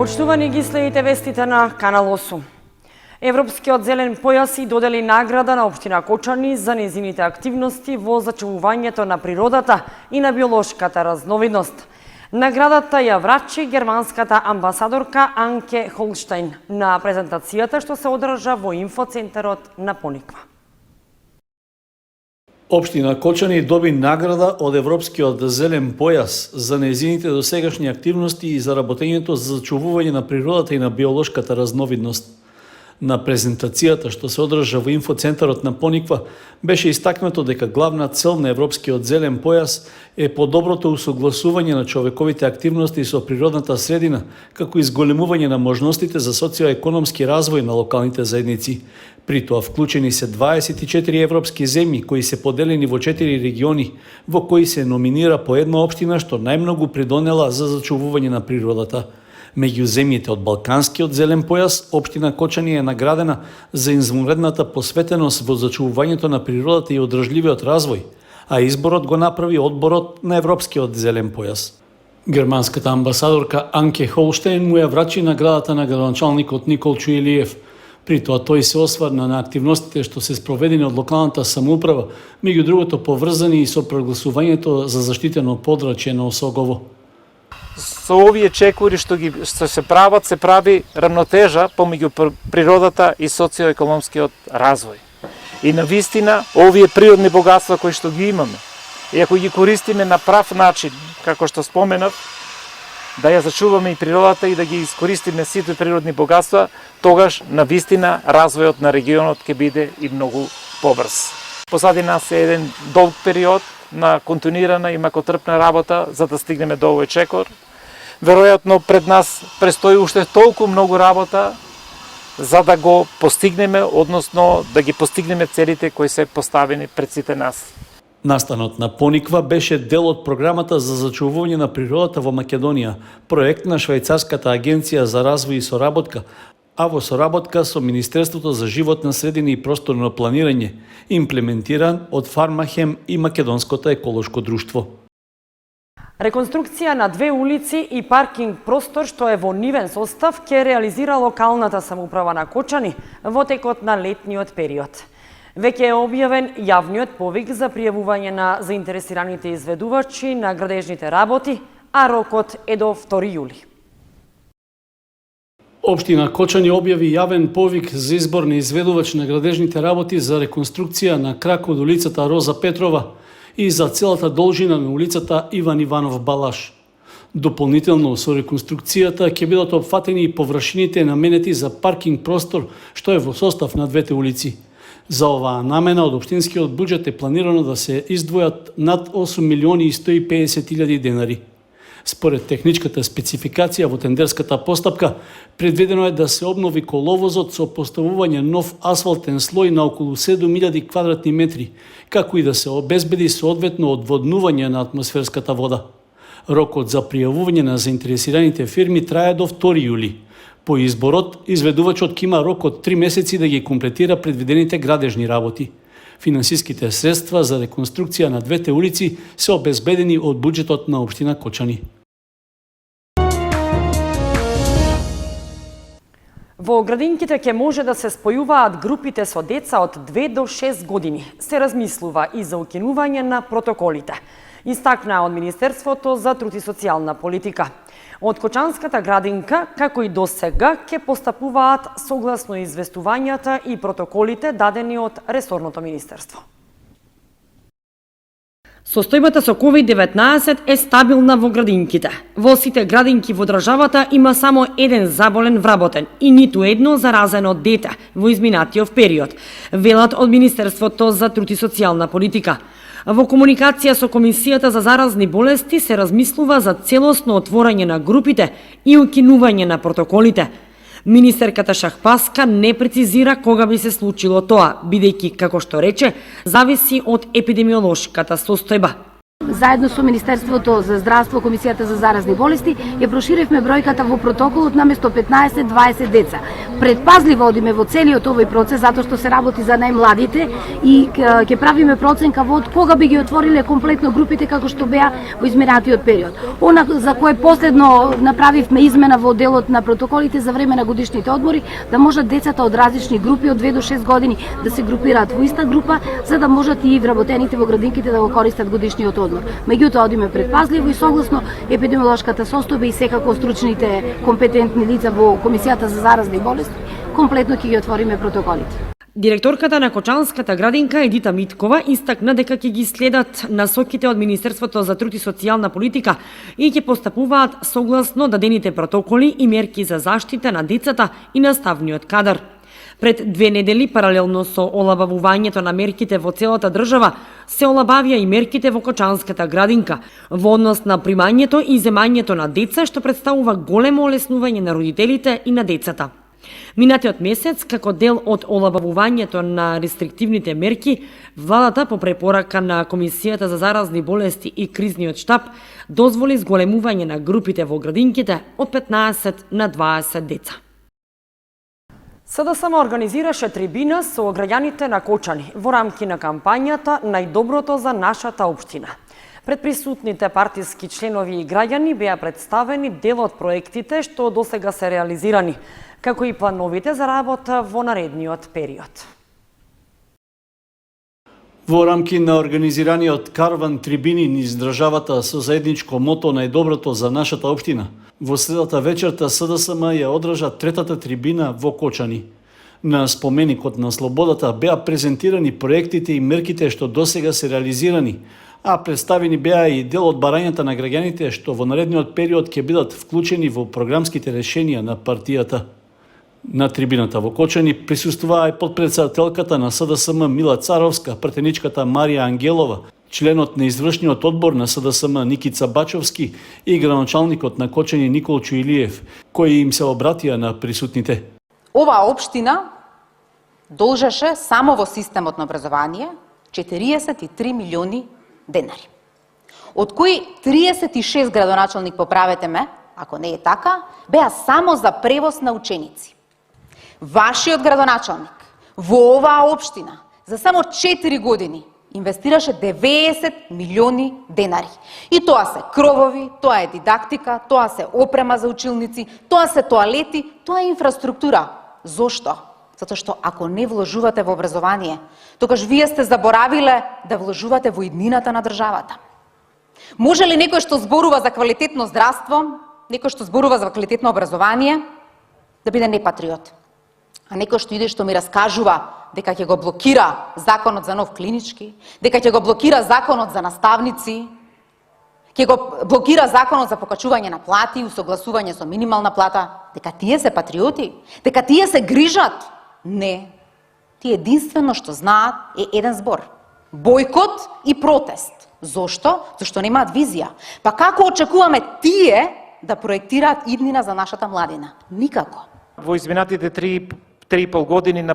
Почитувани ги следите вестите на Канал 8. Европскиот зелен појас и додели награда на општина Кочани за нејзините активности во зачувувањето на природата и на биолошката разновидност. Наградата ја врачи германската амбасадорка Анке Холштайн на презентацијата што се одржа во инфоцентарот на Пониква. Општина Кочани доби награда од Европскиот зелен појас за нејзините досегашни активности и за работењето за зачувување на природата и на биолошката разновидност. На презентацијата што се одржа во инфоцентарот на Пониква беше истакнато дека главна цел на Европскиот зелен појас е подоброто усогласување на човековите активности со природната средина, како изголемување на можностите за социоекономски развој на локалните заедници. При тоа вклучени се 24 европски земји кои се поделени во 4 региони, во кои се номинира по една општина што најмногу придонела за зачувување на природата. Меѓу земјите од Балканскиот зелен појас, општина Кочани е наградена за извонредната посветеност во зачувувањето на природата и одржливиот развој, а изборот го направи одборот на Европскиот зелен појас. Германската амбасадорка Анке Холштайн му ја врачи наградата на градоначалникот Николчо Илиев. При тоа тој се осврна на активностите што се спроведени од локалната самоуправа, меѓу другото поврзани и со прогласувањето за заштитено подрачје на Осогово. Со овие чекори што се прават, се прави рамнотежа помеѓу природата и социоекономскиот развој. И навистина, овие природни богатства кои што ги имаме, и ако ги користиме на прав начин, како што споменав, да ја зачуваме и природата и да ги искористиме сите природни богатства, тогаш навистина развојот на регионот ќе биде и многу побрз. Позади нас е еден долг период на континуирана и макотрпна работа за да стигнеме до овој чекор. Веројатно пред нас престои уште толку многу работа за да го постигнеме, односно да ги постигнеме целите кои се поставени пред сите нас. Настанот на Пониква беше дел од програмата за зачувување на природата во Македонија, проект на Швајцарската агенција за развој и соработка, а во соработка со Министерството за животна средина и просторно планирање, имплементиран од Фармахем и Македонското еколошко друштво. Реконструкција на 2 улици и паркинг простор што е во нивен состав ќе реализира локалната самоуправа на Кочани во текот на летниот период. Веќе е објавен јавниот повик за пријавување на заинтересираните изведувачи на градежните работи, а рокот е до 2 јули. Општина Кочани објави јавен повик за избор на изведувач на градежните работи за реконструкција на крак од улицата Роза Петрова и за целата должина на улицата Иван Иванов Балаш. Дополнително со реконструкцијата ќе бидат опфатени и површините наменети за паркинг простор што е во состав на двете улици. За оваа намена од општинскиот буџет е планирано да се издвојат над 8 милиони и 150 илјади денари. Според техничката спецификација во тендерската постапка, предвидено е да се обнови коловозот со поставување нов асфалтен слој на околу 7000 квадратни метри, како и да се обезбеди соодветно одводнување на атмосферската вода. Рокот за пријавување на заинтересираните фирми трае до 2 јули. По изборот, изведувачот ќе има рок од 3 месеци да ги комплетира предвидените градежни работи. Финансиските средства за реконструкција на двете улици се обезбедени од буџетот на општина Кочани. Во градинките ќе може да се спојуваат групите со деца од 2 до 6 години. Се размислува и за укинување на протоколите. Истакна од Министерството за труд и социјална политика. Од Кочанската градинка, како и до сега, ќе постапуваат согласно известувањата и протоколите дадени од ресорното министерство. Состојбата со COVID-19 е стабилна во градинките. Во сите градинки во државата има само еден заболен вработен и ниту едно заразено дете во изминатиот период, велат од Министерството за труд и социјална политика. Во комуникација со Комисијата за заразни болести се размислува за целосно отворање на групите и укинување на протоколите. Министерката Шахпаска не прецизира кога би се случило тоа, бидејќи, како што рече, зависи од епидемиолошката состојба. Заедно со Министерството за здравство, Комисијата за заразни болести, ја проширивме бројката во протоколот наместо 15-20 деца. предпазливо одиме во целиот овој процес, затоа што се работи за најмладите и ќе правиме проценка во од кога би ги отвориле комплетно групите како што беа во изминатиот период. Она за кое последно направивме измена во делот на протоколите за време на годишните одмори, да можат децата од различни групи од 2 до 6 години да се групираат во иста група, за да можат и вработените во градинките да го користат годишниот одмор. Меѓутоа одиме предпазливо и согласно епидемиолошката состојба и секако стручните компетентни лица во Комисијата за заразни болести, комплетно ќе ги отвориме протоколите. Директорката на Кочанската градинка Едита Миткова истакна дека ќе ги следат насоките од Министерството за труд и социјална политика и ќе постапуваат согласно дадените протоколи и мерки за заштита на децата и наставниот кадар. Пред 2 недели, паралелно со олабавувањето на мерките во целата држава, се олабавија и мерките во Кочанската градинка во однос на примањето и земањето на деца, што представува големо олеснување на родителите и на децата. Минатиот месец, како дел од олабавувањето на рестриктивните мерки, владата по препорака на Комисијата за заразни болести и кризниот штаб дозволи зголемување на групите во градинките од 15 на 20 деца. СДСМ организираше трибина со граѓаните на Кочани во рамки на кампањата Најдоброто за нашата општина. Пред присутните партиски членови и граѓани беа представени дел од проектите што досега се реализирани, како и плановите за работа во наредниот период. Во рамки на организираниот карван трибини низ државата со заедничко мото Најдоброто за нашата општина, во средата вечерта СДСМ ја одржа третата трибина во Кочани. На споменикот на слободата беа презентирани проектите и мерките што досега се реализирани, а представени беа и дел од барањата на граѓаните што во наредниот период ќе бидат вклучени во програмските решенија на партијата. На трибината во Кочани присуствуваа и подпредседателката на СДСМ Мила Царовска, пратеничката Марија Ангелова, членот на извршниот одбор на СДСМ Никица Бачовски и градоначалникот на Кочани Никол Чуилиев, кои им се обратија на присутните. Оваа општина должеше само во системот на образование 43 милиони денари, од кои 36 градоначалник, поправете ме, ако не е така, беа само за превоз на ученици. Вашиот градоначалник во оваа општина за само 4 години инвестираше 90 милиони денари. И тоа се кровови, тоа е дидактика, тоа се опрема за училници, тоа се тоалети, тоа е инфраструктура. Зошто? Затоа што ако не вложувате во образование, тогаш вие сте заборавиле да вложувате во иднината на државата. Може ли некој што зборува за квалитетно здравство, некој што зборува за квалитетно образование, да биде непатриот? А некој што иде што ми раскажува дека ќе го блокира законот за нов клинички, дека ќе го блокира законот за наставници, ќе го блокира законот за покачување на плати, усогласување со минимална плата, дека тие се патриоти, дека тие се грижат. Не. Тие единствено што знаат е еден збор. Бојкот и протест. Зошто? Зашто немаат визија. Па како очекуваме тие да проектираат иднина за нашата младина? Никако. Во изминатите 3,5 години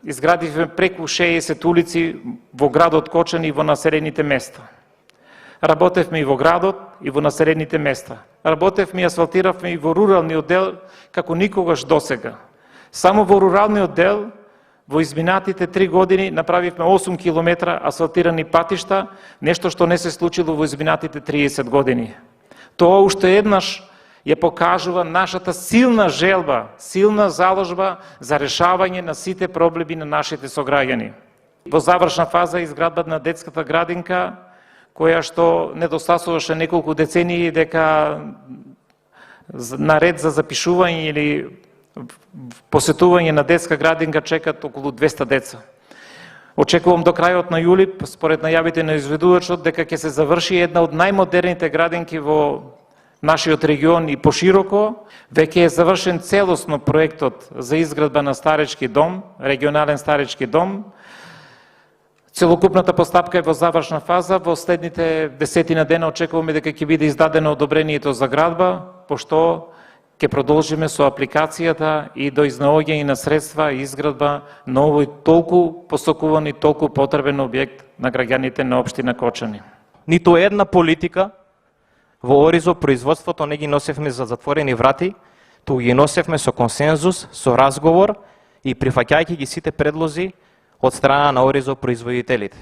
изградивме преку 60 улици во градот Кочани и во населените места. Работевме и во градот и во населените места. Работевме и асфалтиравме и во руралниот дел како никогаш досега. Само во руралниот дел во изминатите 3 години направивме 8 километра асфалтирани патишта, нешто што не се случило во изминатите 30 години. Тоа уште еднаш ја покажува нашата силна желба, силна заложба за решавање на сите проблеми на нашите сограѓани. Во завршна фаза изградбата на детската градинка, која што недостасуваше неколку децении дека наред за запишување или посетување на детска градинка чекат околу 200 деца. Очекувам до крајот на јули, според најавите на изведувачот, дека ќе се заврши една од најмодерните градинки во нашиот регион и пошироко. Веќе е завршен целосно проектот за изградба на старечки дом, регионален старечки дом. Целокупната постапка е во завршна фаза. Во следните 10 дена очекуваме дека ќе биде издадено одобрението за градба, пошто ќе продолжиме со апликацијата и до изнаоѓање на средства и изградба на овој толку посокуван и толку потребен објект на граѓаните на општина Кочани. Ниту една политика во Оризо производството не ги носевме за затворени врати. туку ги носевме со консензус, со разговор и прифаќајќи ги сите предлози од страна на оризо производителите.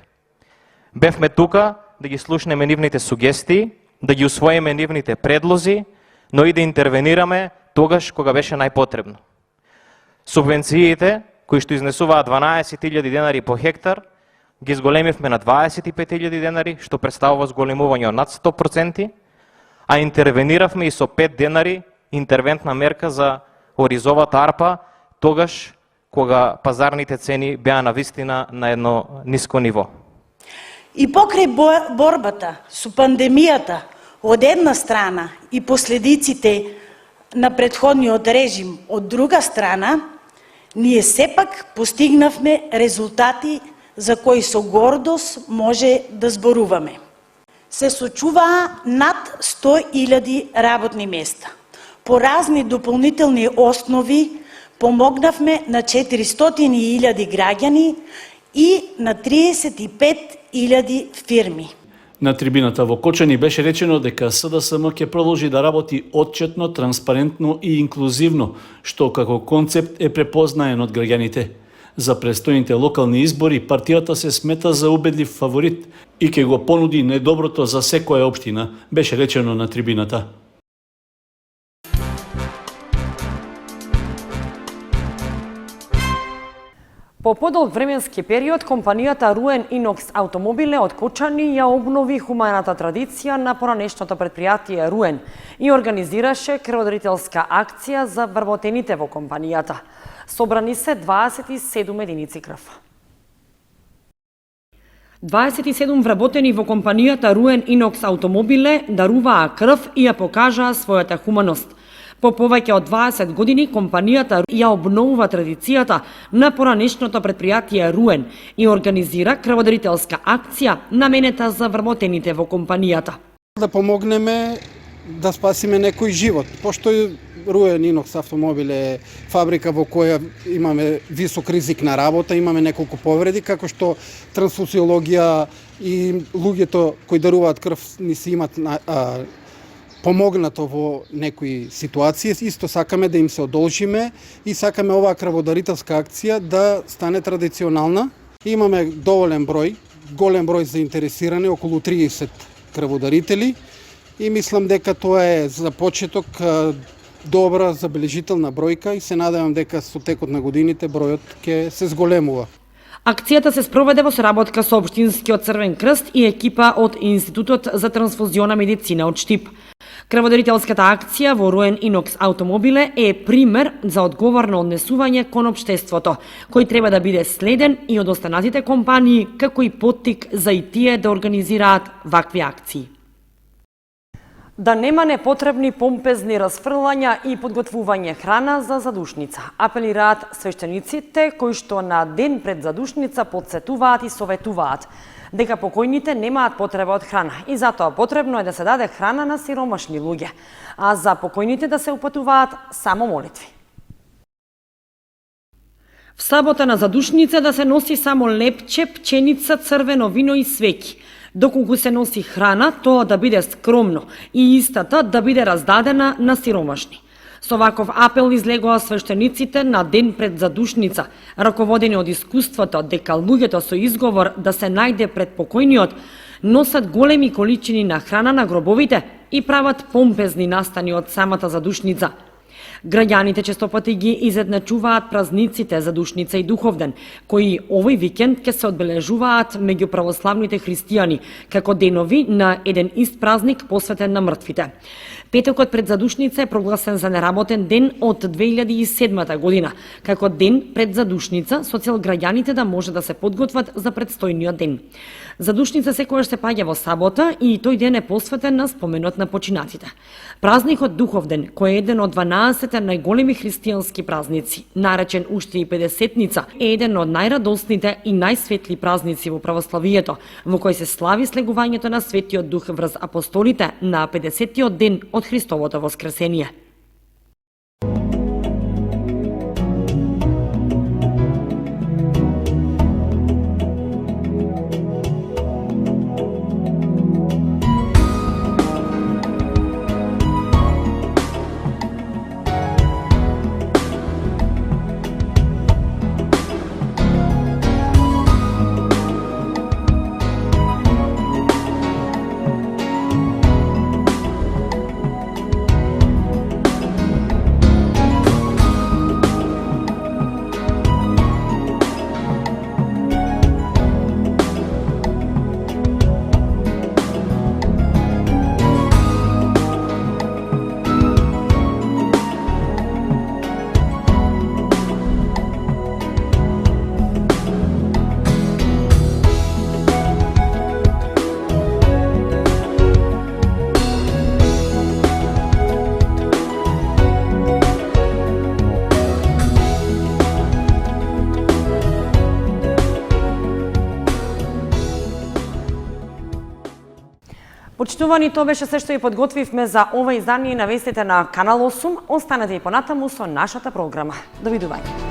Бевме тука да ги слушнеме нивните сугестии, да ги усвоиме нивните предлози, но и да интервенираме тогаш кога беше најпотребно. Субвенциите, кои што изнесуваат 12.000 денари по хектар, ги зголемивме на 25.000 денари, што представува зголемување од над 100%, а интервениравме и со 5 денари интервентна мерка за оризовата арпа, тогаш кога пазарните цени беа навистина на едно ниско ниво. И покрај борбата со пандемијата од една страна и последиците на претходниот режим од друга страна, ние сепак постигнавме резултати за кои со гордост може да зборуваме. Се сочуваа над 100.000 работни места. По разни дополнителни основи помогнавме на 400.000 граѓани и на 35.000 фирми. На трибината во Кочани беше речено дека СДСМ ќе продолжи да работи отчетно, транспарентно и инклузивно, што како концепт е препознаен од граѓаните. За престојните локални избори партијата се смета за убедлив фаворит и ќе го понуди најдоброто за секоја општина, беше речено на трибината. По подолг временски период, компанијата Руен Инокс Автомобиле од Кочани ја обнови хуманата традиција на поранешното предпријатие Руен и организираше крводарителска акција за вработените во компанијата. Собрани се 27 единици крв. 27 вработени во компанијата Руен Инокс Автомобиле даруваа крв и ја покажаа својата хуманост. По повеќе од 20 години, компанијата ја обновува традицијата на поранешното предпријатие Руен и организира крводарителска акција наменета за вработените во компанијата. Да помогнеме да спасиме некој живот, пошто Руен Инокс Автомобил е фабрика во која имаме висок ризик на работа, имаме неколку повреди, како што трансфузиологија и луѓето кои даруваат крв ни се имат помогнато во некои ситуации. Исто сакаме да им се одолжиме и сакаме оваа крводарителска акција да стане традиционална. Имаме доволен број, голем број заинтересирани, околу 30 крводарители и мислам дека тоа е за почеток добра забележителна бројка и се надевам дека со текот на годините бројот ќе се зголемува. Акцијата се спроведе во соработка со Општинскиот Црвен крст и екипа од Институтот за трансфузиона медицина од Штип. Крводарителската акција во Руен Инокс Автомобиле е пример за одговорно однесување кон општеството, кој треба да биде следен и од останатите компании, како и поттик за и тие да организираат вакви акции. Да нема непотребни помпезни расфрлања и подготвување храна за задушница, апелираат свештениците кои што на ден пред задушница подсетуваат и советуваат дека покојните немаат потреба од храна и затоа потребно е да се даде храна на сиромашни луѓе, а за покојните да се упатуваат само молитви. В сабота на задушница да се носи само лепче, пченица, црвено вино и свеќи. Доколку се носи храна, тоа да биде скромно и истата да биде раздадена на сиромашни. Со ваков апел излегоа свештениците на ден пред задушница, раководени од искуството дека луѓето со изговор да се најде пред покојниот носат големи количини на храна на гробовите и прават помпезни настани од самата задушница. Граѓаните честопати ги изедначуваат празниците задушница и духовден, кои овој викенд ќе се одбележуваат меѓу православните христијани, како денови на еден ист празник посветен на мртвите. Петокот пред задушница е прогласен за неработен ден од 2007 година, како ден пред задушница со цел граѓаните да може да се подготват за предстојниот ден. Задушница секојаш се паѓа во сабота и тој ден е посветен на споменот на починатите. Празникот Духовден, кој е еден од 12 најголеми христијански празници, наречен уште и Педесетница, е еден од најрадосните и најсветли празници во православието, во кој се слави слегувањето на Светиот Дух врз апостолите на 50-тиот ден од Христовото воскресение. Почитувани, тоа беше се што ја подготвивме за ова издание на вестите на Канал 8. Останете и понатаму со нашата програма. Довидување.